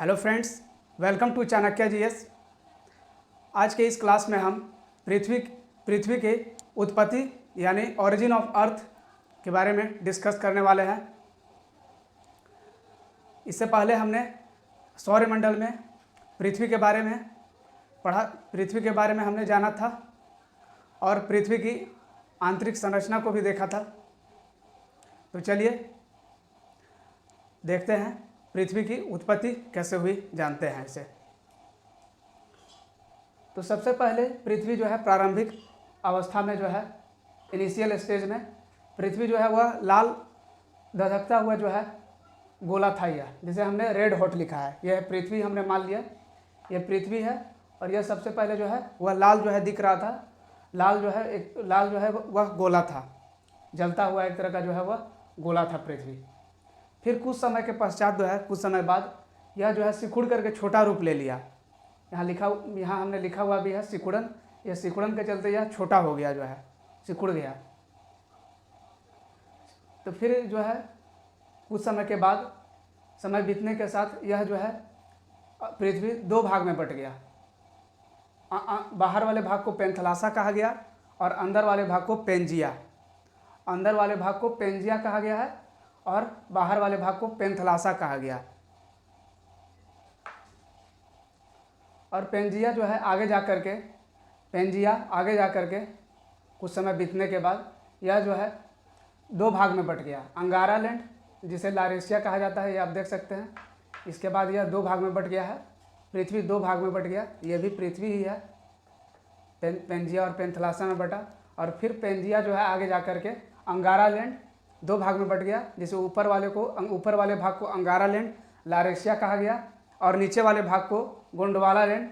Hello friends, welcome to Chanakya GS. आज के इस क्लास में हम पृथ्वी के उत्पत्ति यानी ओरिजिन ऑफ अर्थ के बारे में डिस्कस करने वाले हैं। इससे पहले हमने सौरमंडल में पृथ्वी के बारे में पढ़ा, पृथ्वी के बारे में हमने जाना था और पृथ्वी की आंतरिक संरचना को भी देखा था। तो चलिए देखते हैं पृथ्वी की उत्पत्ति कैसे हुई, जानते हैं इसे। तो सबसे पहले पृथ्वी जो है प्रारंभिक अवस्था में जो है इनिशियल स्टेज में पृथ्वी जो है वह लाल धधकता हुआ जो है गोला था, यह जिसे हमने रेड हॉट लिखा है। यह पृथ्वी हमने मान लिया, यह पृथ्वी है और यह सबसे पहले जो है वह लाल जो है दिख रहा था। लाल जो है वह गोला था, जलता हुआ एक तरह का जो है वह गोला था पृथ्वी। फिर कुछ समय के पश्चात जो है कुछ समय बाद यह जो है सिकुड़ करके छोटा रूप ले लिया। यहाँ हमने लिखा हुआ भी है सिकुड़न। यह सिकुड़न के चलते यह छोटा हो गया, जो है सिकुड़ गया। तो फिर जो है कुछ समय के बाद, समय बीतने के साथ यह जो है पृथ्वी दो भाग में बट गया। बाहर वाले भाग को पेंथलासा कहा गया और अंदर वाले भाग को पेंजिया। अंदर वाले भाग को पेंजिया कहा गया है और बाहर वाले भाग को पेंथलासा कहा गया। और पेंजिया जो है आगे जा कर के कुछ समय बीतने के बाद यह जो है दो भाग में बट गया। अंगारा लैंड, जिसे लारेशिया कहा जाता है, ये आप देख सकते हैं। इसके बाद यह दो भाग में बट गया है, पृथ्वी दो भाग में बट गया। ये भी पृथ्वी ही है, पेंजिया और पेंथलासा में बटा। और फिर पेंजिया जो है आगे जा कर के अंगारा लैंड दो भाग में बट गया, जिसे ऊपर वाले भाग को अंगारा लैंड लारेशिया कहा गया और नीचे वाले भाग को गोंडवाना लैंड,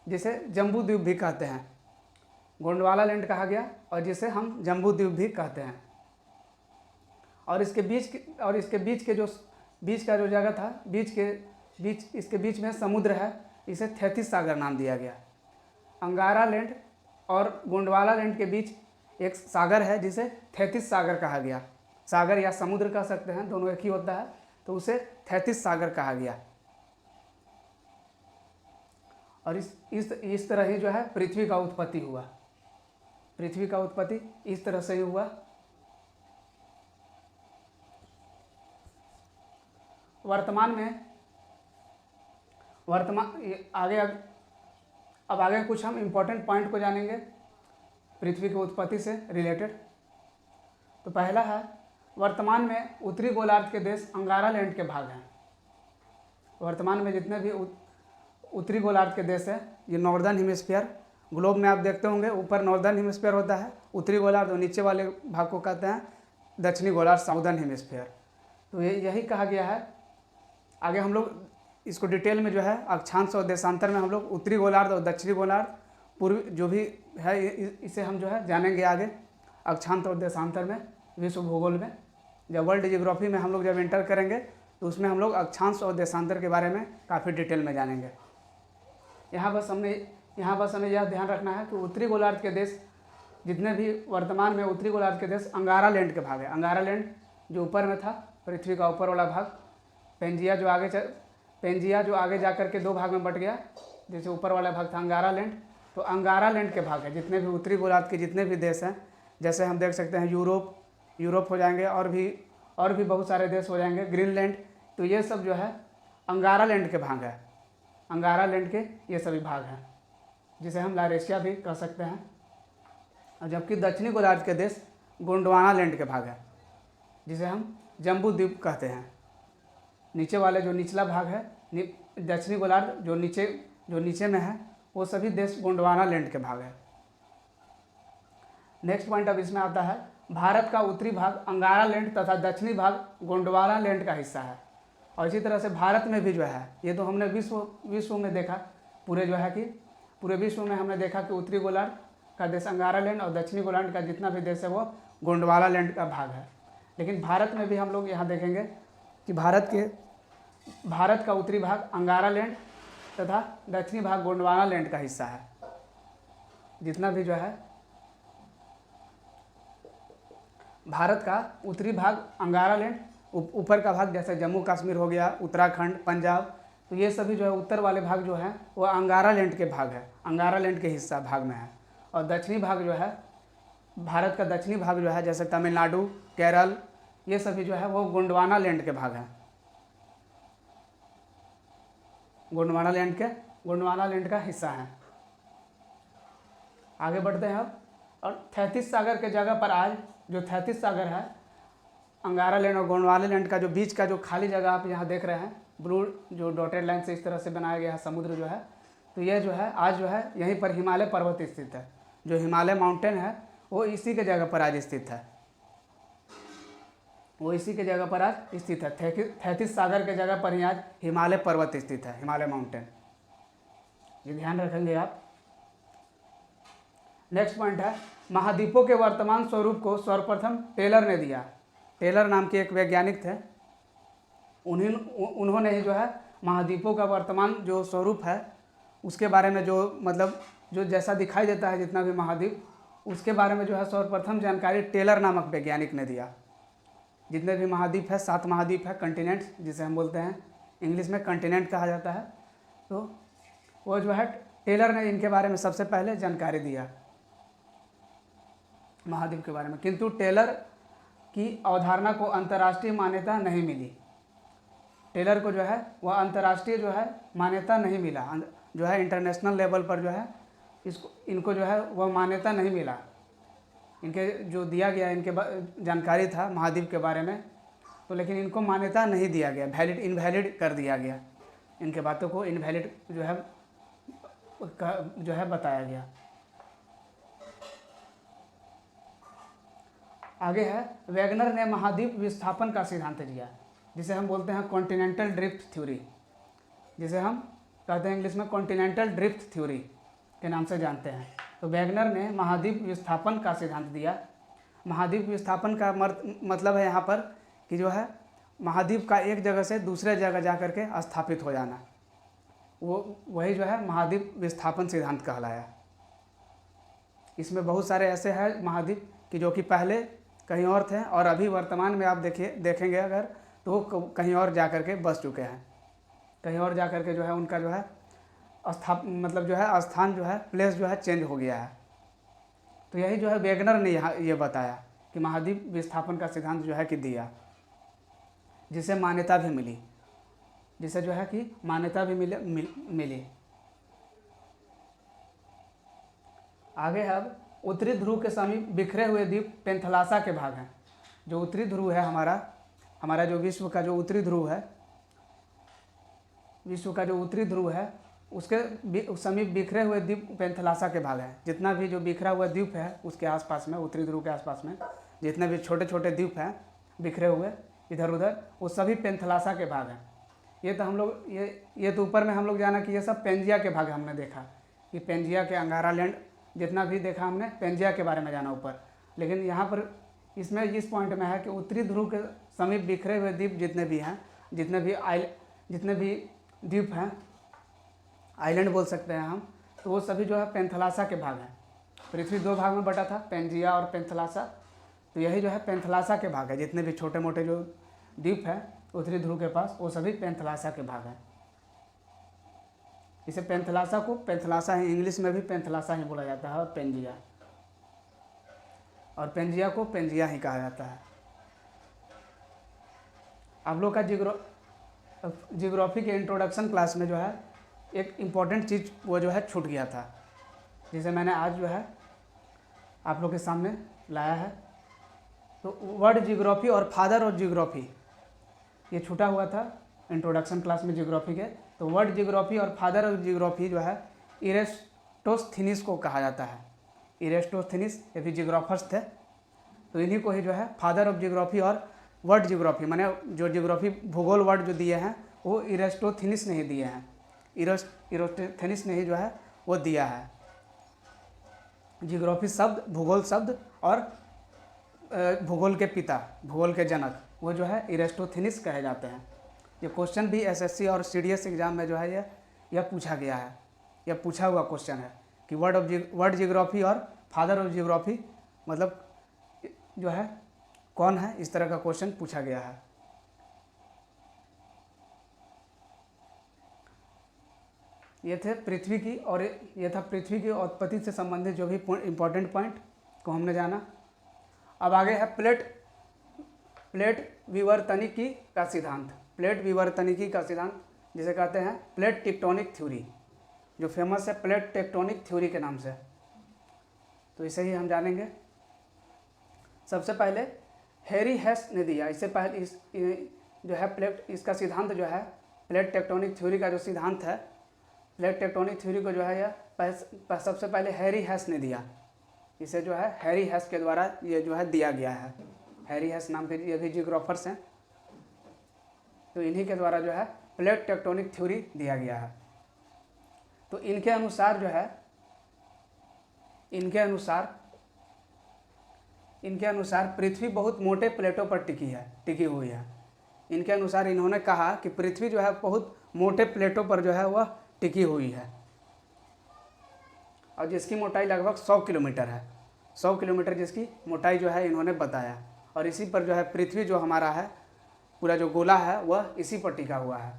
जिसे जम्बू द्वीप भी कहते हैं, गोंडवाना लैंड कहा गया और जिसे हम जम्बू द्वीप भी कहते हैं। और इसके बीच का जो जगह था, इसके बीच में समुद्र है, इसे थेथिस सागर नाम दिया गया। अंगारा लैंड और गोंडवाना लैंड के बीच एक सागर है जिसे थेथिस सागर कहा गया। सागर या समुद्र कह सकते हैं, दोनों एक ही होता है, तो उसे थेथिस सागर कहा गया। और इस तरह ही जो है पृथ्वी का उत्पत्ति हुआ। पृथ्वी का उत्पत्ति इस तरह से ही हुआ। आगे कुछ हम इम्पोर्टेंट पॉइंट को जानेंगे पृथ्वी की उत्पत्ति से रिलेटेड। तो पहला है, वर्तमान में उत्तरी गोलार्ध के देश अंगारा लैंड के भाग हैं। वर्तमान में जितने भी उत्तरी गोलार्ध के देश हैं, ये नॉर्दर्न हेमिस्फीयर, ग्लोब में आप देखते होंगे ऊपर नॉर्दर्न हेमिस्फीयर होता है उत्तरी गोलार्ध, और नीचे वाले भाग को कहते हैं दक्षिणी गोलार्ध, साउदर्न हेमिस्फीयर। तो यही कहा गया है। आगे हम लोग इसको डिटेल में जो है अक्षांश और देशांतर में हम लोग उत्तरी गोलार्ध और दक्षिणी गोलार्ध पूर्वी जो भी है इसे हम जो है जानेंगे आगे अक्षांश और देशांतर में, विश्व भूगोल में। जब वर्ल्ड जियोग्राफी में हम लोग जब एंटर करेंगे तो उसमें हम लोग अक्षांश और देशांतर के बारे में काफ़ी डिटेल में जानेंगे। यहाँ बस हमें यह ध्यान रखना है कि उत्तरी गोलार्ध के देश जितने भी वर्तमान में उत्तरी गोलार्ध के देश अंगारा लैंड के भाग है। अंगारा लैंड जो ऊपर में था, पृथ्वी का ऊपर वाला भाग, पेंजिया जो आगे जा कर के दो भाग में बट गया, जैसे ऊपर वाला भाग था अंगारा लैंड, तो अंगारा लैंड के भाग है जितने भी उत्तरी गोलार्ध के जितने भी देश हैं। जैसे हम देख सकते हैं यूरोप हो जाएंगे और भी बहुत सारे देश हो जाएंगे, ग्रीनलैंड। तो ये सब जो है अंगारा लैंड के भाग है। अंगारा लैंड के ये सभी भाग हैं, जिसे हम लारेशिया भी कह सकते हैं। और जबकि दक्षिणी गोलार्ध के देश गोंडवाना लैंड के भाग है, जिसे हम जम्बू द्वीप कहते हैं। नीचे वाले जो निचला भाग है, दक्षिणी गोलार्ध जो नीचे में है, वो सभी देश गोंडवाना लैंड के भाग है। नेक्स्ट पॉइंट अब इसमें आता है, भारत का उत्तरी भाग अंगारा लैंड तथा दक्षिणी भाग गोंडवाना लैंड का हिस्सा है। और इसी तरह से भारत में भी जो है, ये तो हमने विश्व में देखा, पूरे विश्व में हमने देखा कि उत्तरी गोलार्ध का देश अंगारा लैंड और दक्षिणी गोलार्ध का जितना भी देश है वो गोंडवाना लैंड का भाग है। लेकिन भारत में भी हम लोग यहाँ देखेंगे कि भारत का उत्तरी भाग अंगारा लैंड तथा दक्षिणी भाग गोंडवाना लैंड का हिस्सा है। जितना भी जो है भारत का उत्तरी भाग अंगारा लैंड, ऊपर का भाग जैसे जम्मू कश्मीर हो गया, उत्तराखंड, पंजाब, तो ये सभी जो है उत्तर वाले भाग जो है वो अंगारा लैंड के भाग है, अंगारा लैंड के हिस्सा भाग में है। और दक्षिणी भाग जो है, भारत का दक्षिणी भाग जो है, जैसे तमिलनाडु, केरल, ये सभी जो है वो गोंडवाना लैंड के भाग हैं, गोंडवाना लैंड का हिस्सा है। आगे बढ़ते हैं अब। और 33 सागर के जगह पर आज जो 33 सागर है, अंगारा लैंड और गोंडवाना लैंड का जो बीच का जो खाली जगह आप यहाँ देख रहे हैं, ब्लू जो डॉटेड लाइन से इस तरह से बनाया गया है समुद्र जो है, तो ये जो है आज जो है यहीं पर हिमालय पर्वत स्थित है। जो हिमालय माउंटेन है वो इसी के जगह पर आज स्थित है, वो इसी के जगह पर आज स्थित है। 33 सागर के जगह पर ही आज हिमालय पर्वत स्थित है, हिमालय माउंटेन। ये ध्यान रखेंगे आप। नेक्स्ट पॉइंट है, महाद्वीपों के वर्तमान स्वरूप को सर्वप्रथम टेलर ने दिया। टेलर नाम के एक वैज्ञानिक थे, उन्होंने ही जो है महाद्वीपों का वर्तमान जो स्वरूप है उसके बारे में, जो मतलब जो जैसा दिखाई देता है जितना भी महाद्वीप, उसके बारे में जो है सर्वप्रथम जानकारी टेलर नामक वैज्ञानिक ने दिया। जितने भी महाद्वीप है, 7 महाद्वीप है, कंटिनेंट जिसे हम बोलते हैं, इंग्लिश में कंटिनेंट कहा जाता है, तो वो जो है टेलर ने इनके बारे में सबसे पहले जानकारी दिया महाद्वीप के बारे में। किंतु टेलर की अवधारणा को अंतर्राष्ट्रीय मान्यता नहीं मिली। टेलर को जो है वह अंतर्राष्ट्रीय जो है मान्यता नहीं मिला, जो है इंटरनेशनल लेवल पर जो है इनको जो है वह मान्यता नहीं मिला। इनके जो दिया गया इनके जानकारी था महाद्वीप के बारे में, तो लेकिन इनको मान्यता नहीं दिया गया, इनवैलिड कर दिया गया। इनके बातों को इनवैलिड जो है बताया गया। आगे है, वैगनर ने महाद्वीप विस्थापन का सिद्धांत दिया, जिसे हम बोलते हैं कॉन्टिनेंटल ड्रिफ्ट थ्योरी, जिसे हम कहते हैं इंग्लिश में कॉन्टिनेंटल ड्रिफ्ट थ्योरी के नाम से जानते हैं। तो वैगनर ने महाद्वीप विस्थापन का सिद्धांत दिया। महाद्वीप विस्थापन का मतलब है यहाँ पर कि जो है महाद्वीप का एक जगह से दूसरे जगह जा कर के स्थापित हो जाना, वही जो है महाद्वीप विस्थापन सिद्धांत कहलाया। इसमें बहुत सारे ऐसे हैं महाद्वीप कि जो कि पहले कहीं और थे और अभी वर्तमान में आप देखेंगे अगर तो कहीं और जा कर के बस चुके हैं, कहीं और जा कर के जो है उनका जो है मतलब जो है स्थान जो है प्लेस जो है चेंज हो गया है। तो यही जो है वैगनर ने यहाँ ये बताया कि महाद्वीप विस्थापन का सिद्धांत जो है कि दिया, जिसे मान्यता भी मिली, जिसे जो है कि मान्यता भी मिली। आगे है अब, उत्तरी ध्रुव के समीप बिखरे हुए द्वीप पेंथलासा के भाग हैं। जो उत्तरी ध्रुव है हमारा जो विश्व का जो उत्तरी ध्रुव है, विश्व का जो उत्तरी ध्रुव है उसके समीप बिखरे हुए द्वीप पेंथलासा के भाग हैं। जितना भी जो बिखरा हुआ द्वीप है उसके आसपास में, उत्तरी ध्रुव के आसपास में जितने भी छोटे छोटे द्वीप हैं बिखरे हुए इधर उधर, वो सभी पेंथलासा के भाग हैं। ये तो हम लोग ये तो ऊपर में हम लोग जाना कि ये सब पेंजिया के भाग हमने देखा कि पेंजिया के अंगारा लैंड जितना भी देखा हमने पेंजिया के बारे में जाना ऊपर। लेकिन यहाँ पर इसमें इस पॉइंट में है कि उत्तरी ध्रुव के समीप बिखरे हुए द्वीप जितने भी हैं, जितने भी द्वीप हैं, आइलैंड बोल सकते हैं हम, तो वो सभी जो है पेंथलासा के भाग हैं। पृथ्वी 2 भाग में बटा था, पेंजिया और पेंथलासा, तो यही जो है पेंथलासा के भाग है। जितने भी छोटे मोटे जो द्वीप हैं उत्तरी ध्रुव के पास वो सभी पेंथलासा के भाग हैं। इसे पेंथलासा ही इंग्लिश में भी पेंथलासा ही बोला जाता है, और पेंजिया को पेंजिया ही कहा जाता है। आप लोग का जियोग्राफी के इंट्रोडक्शन क्लास में जो है एक इम्पॉर्टेंट चीज़ वो जो है छूट गया था, जिसे मैंने आज जो है आप लोग के सामने लाया है। तो वर्ल्ड जियोग्राफी और फादर ऑफ जियोग्राफी ये छूटा हुआ था इंट्रोडक्शन क्लास में जियोग्राफी के। तो वर्ल्ड जियोग्राफी और फादर ऑफ जियोग्राफी जो है इरेस्टोस्थीनिस को कहा जाता है। इरेस्टोस्थीनिस ये भी जियोग्राफर्स थे, तो इन्हीं को ही जो है फादर ऑफ जियोग्राफी और वर्ल्ड जियोग्राफी माने जो जियोग्राफी भूगोल वर्ड जो दिए हैं वो इरेस्टोस्थीनिस ने ही दिए हैं। इरेस्टोस्थीनिस ने ही जो है वो दिया है। जियोग्राफी शब्द, भूगोल शब्द और भूगोल के पिता, भूगोल के जनक वो जो है इरेस्टोस्थीनिस कहे जाते हैं। ये क्वेश्चन भी एसएससी और सीडीएस एग्जाम में जो है यह पूछा गया है, यह पूछा हुआ क्वेश्चन है कि वर्ल्ड जियोग्राफी और फादर ऑफ जियोग्राफी मतलब जो है कौन है, इस तरह का क्वेश्चन पूछा गया है। ये थे पृथ्वी की, और ये था पृथ्वी की उत्पत्ति से संबंधित जो भी इम्पोर्टेंट पॉइंट को हमने जाना। अब आगे है प्लेट विवर्तनिकी का सिद्धांत। प्लेट विवर्तनिकी का सिद्धांत जिसे कहते हैं प्लेट टेक्टोनिक थ्योरी, जो फेमस है प्लेट टेक्टोनिक थ्योरी के नाम से। तो इसे ही हम जानेंगे। सबसे पहले हैरी हेस ने दिया, इससे पहले इस जो है प्लेट, इसका सिद्धांत जो है प्लेट टेक्टोनिक थ्योरी का जो सिद्धांत है, प्लेट टेक्टोनिक थ्योरी को जो है यह सबसे पहले हैरी हेस ने दिया। इसे जो है हैरी हेस के द्वारा ये जो है दिया गया है। हैरी हेस नाम के ये भी जियोग्राफर्स हैं, तो इन्हीं के द्वारा जो है प्लेट टेक्टोनिक थ्योरी दिया गया है। तो इनके अनुसार जो है इनके अनुसार पृथ्वी बहुत मोटे प्लेटों पर टिकी हुई है। इनके अनुसार इन्होंने कहा कि पृथ्वी जो है बहुत मोटे प्लेटों पर जो है वह टिकी हुई है, और जिसकी मोटाई लगभग 100 किलोमीटर है। 100 किलोमीटर जिसकी मोटाई जो है इन्होंने बताया, और इसी पर जो है पृथ्वी जो हमारा है, पूरा जो गोला है वह इसी पर टिका हुआ है।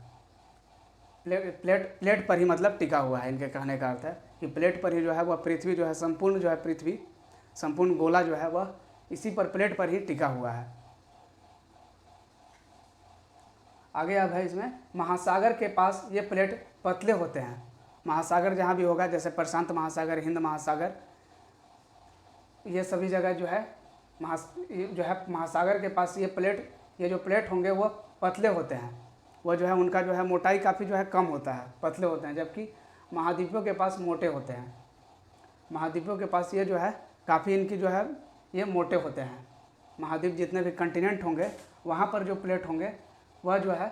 प्लेट पर ही मतलब टिका हुआ है। इनके कहने का अर्थ है कि प्लेट पर ही जो है वह पृथ्वी जो है संपूर्ण जो है पृथ्वी संपूर्ण गोला जो है वह इसी पर प्लेट पर ही टिका हुआ है। आगे अब है इसमें महासागर के पास ये प्लेट पतले होते हैं। महासागर जहाँ भी होगा, जैसे प्रशांत महासागर, हिंद महासागर, ये सभी जगह जो है महासागर के पास ये जो प्लेट होंगे वो पतले होते हैं। वो जो है उनका जो है मोटाई काफ़ी जो है कम होता है, पतले होते हैं, जबकि महाद्वीपों के पास मोटे होते हैं। महाद्वीपों के पास ये जो है काफ़ी इनकी जो है ये मोटे होते हैं। महाद्वीप जितने भी कंटिनेंट होंगे वहाँ पर जो प्लेट होंगे वह जो है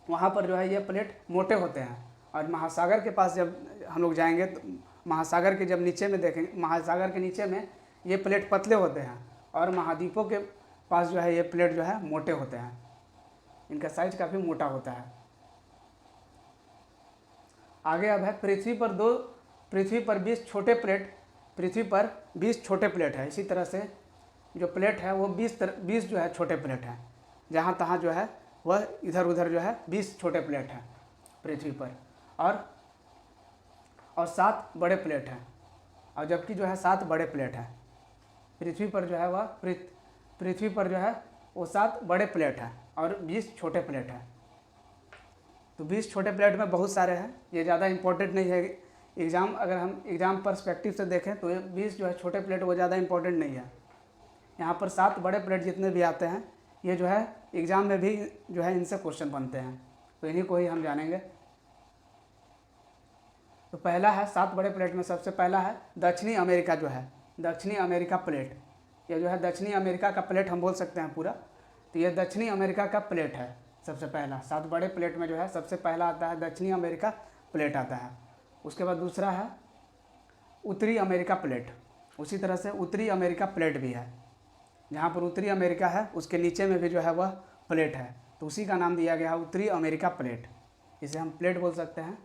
वहाँ पर जो है ये प्लेट मोटे होते हैं। और महासागर के पास जब हम लोग जाएंगे तो महासागर के जब नीचे में देखेंगे, महासागर के नीचे में ये प्लेट पतले होते हैं, और महाद्वीपों के पास जो है ये प्लेट जो है मोटे होते हैं। इनका साइज काफ़ी मोटा होता है। आगे अब है पृथ्वी पर 20 छोटे प्लेट है। इसी तरह से जो प्लेट है वो 20 जो है छोटे प्लेट हैं। जहाँ तहाँ जो है वह इधर उधर जो है 20 छोटे प्लेट हैं पृथ्वी पर, और 7 बड़े प्लेट हैं। और जबकि जो है 7 बड़े प्लेट हैं पृथ्वी पर जो है वह पृथ्वी पर जो है वो 7 बड़े प्लेट हैं और 20 छोटे प्लेट हैं। तो 20 छोटे प्लेट में बहुत सारे हैं, ये ज़्यादा इम्पोर्टेंट नहीं है। अगर हम एग्ज़ाम पर्सपेक्टिव से देखें तो ये 20 जो है छोटे प्लेट वो ज़्यादा इम्पोर्टेंट नहीं है। यहाँ पर 7 बड़े प्लेट जितने भी आते हैं ये जो है एग्ज़ाम में भी जो है इनसे क्वेश्चन बनते हैं, तो इन्हीं को ही हम जानेंगे। तो पहला है 7 बड़े प्लेट में सबसे पहला है दक्षिणी अमेरिका, जो है दक्षिणी अमेरिका प्लेट। ये जो है दक्षिणी अमेरिका का प्लेट हम बोल सकते हैं पूरा। तो ये दक्षिणी अमेरिका का प्लेट है सबसे पहला। 7 बड़े प्लेट में जो है सबसे पहला आता है दक्षिणी अमेरिका प्लेट आता है। उसके बाद दूसरा है उत्तरी अमेरिका प्लेट। उसी तरह से उत्तरी अमेरिका प्लेट भी है। जहाँ पर उत्तरी अमेरिका है उसके नीचे में भी जो है वह प्लेट है, तो उसी का नाम दिया गया है उत्तरी अमेरिका प्लेट। इसे हम प्लेट बोल सकते हैं।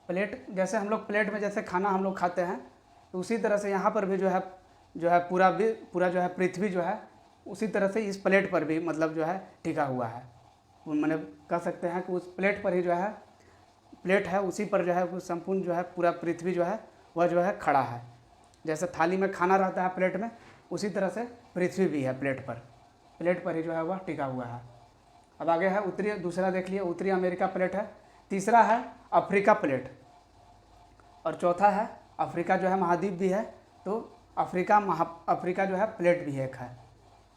प्लेट जैसे हम लोग प्लेट में जैसे खाना हम लोग खाते हैं, तो उसी तरह से यहाँ पर भी जो है पूरा जो है पृथ्वी जो है उसी तरह से इस प्लेट पर भी मतलब जो है टिका हुआ है। मैंने कह सकते हैं कि उस प्लेट पर ही जो है प्लेट है, उसी पर जो है वो संपूर्ण जो है पूरा पृथ्वी जो है वह जो है खड़ा है। जैसे थाली में खाना रहता है प्लेट में, उसी तरह से पृथ्वी भी है प्लेट पर ही जो है वह टिका हुआ है। अब आगे है दूसरा देख लिए उत्तरी अमेरिका प्लेट है। तीसरा है अफ्रीका प्लेट, और चौथा है अफ्रीका जो है महाद्वीप भी है, तो अफ्रीका जो है प्लेट भी एक है।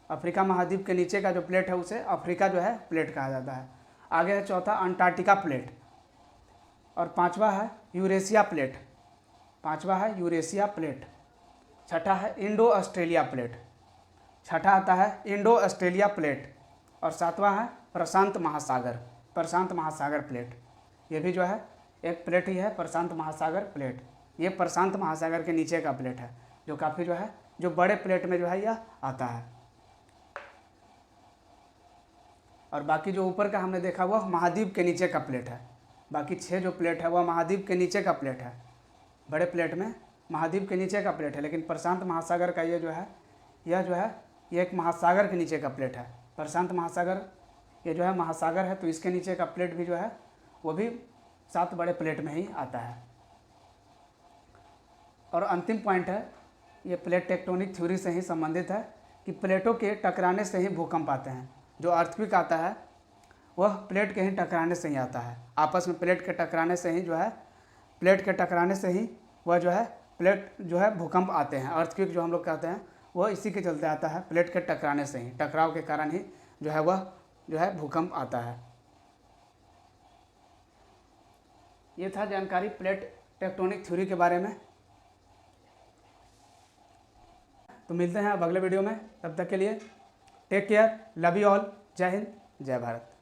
अफ्रीका महाद्वीप के नीचे का जो प्लेट है उसे अफ्रीका जो है प्लेट कहा जाता है। आगे है चौथा अंटार्कटिका प्लेट, और पांचवा है यूरेशिया प्लेट। छठा है इंडो ऑस्ट्रेलिया प्लेट। छठा आता है इंडो ऑस्ट्रेलिया प्लेट, और सातवां है प्रशांत महासागर प्लेट। ये भी जो है एक प्लेट ही है, प्रशांत महासागर प्लेट। ये प्रशांत महासागर के नीचे का प्लेट है, जो काफ़ी जो है जो बड़े प्लेट में जो है यह आता है। और बाकी जो ऊपर का हमने देखा वह महाद्वीप के नीचे का प्लेट है। बाकी 6 जो प्लेट है वह महाद्वीप के नीचे का प्लेट है बड़े प्लेट में, महाद्वीप के नीचे का प्लेट है, लेकिन प्रशांत महासागर का ये जो है ये एक महासागर के नीचे का प्लेट है। प्रशांत महासागर ये जो है महासागर है, तो इसके नीचे का प्लेट भी जो है वो भी 7 बड़े प्लेट में ही आता है। और अंतिम पॉइंट है, ये प्लेट टेक्टोनिक थ्योरी से ही संबंधित है कि प्लेटों के टकराने से ही भूकंप आते हैं। जो अर्थक्वेक आता है वह प्लेट के ही टकराने से ही आता है। आपस में प्लेट के टकराने से ही वह जो है प्लेट जो है भूकंप आते हैं। अर्थक्वेक जो हम लोग कहते हैं वह इसी के चलते आता है, प्लेट के टकराने से ही, टकराव के कारण ही जो है वह जो है भूकंप आता है। ये था जानकारी प्लेट टेक्टोनिक थ्योरी के बारे में। तो मिलते हैं अब अगले वीडियो में, तब तक के लिए take care, love you all, जय हिंद, जय भारत।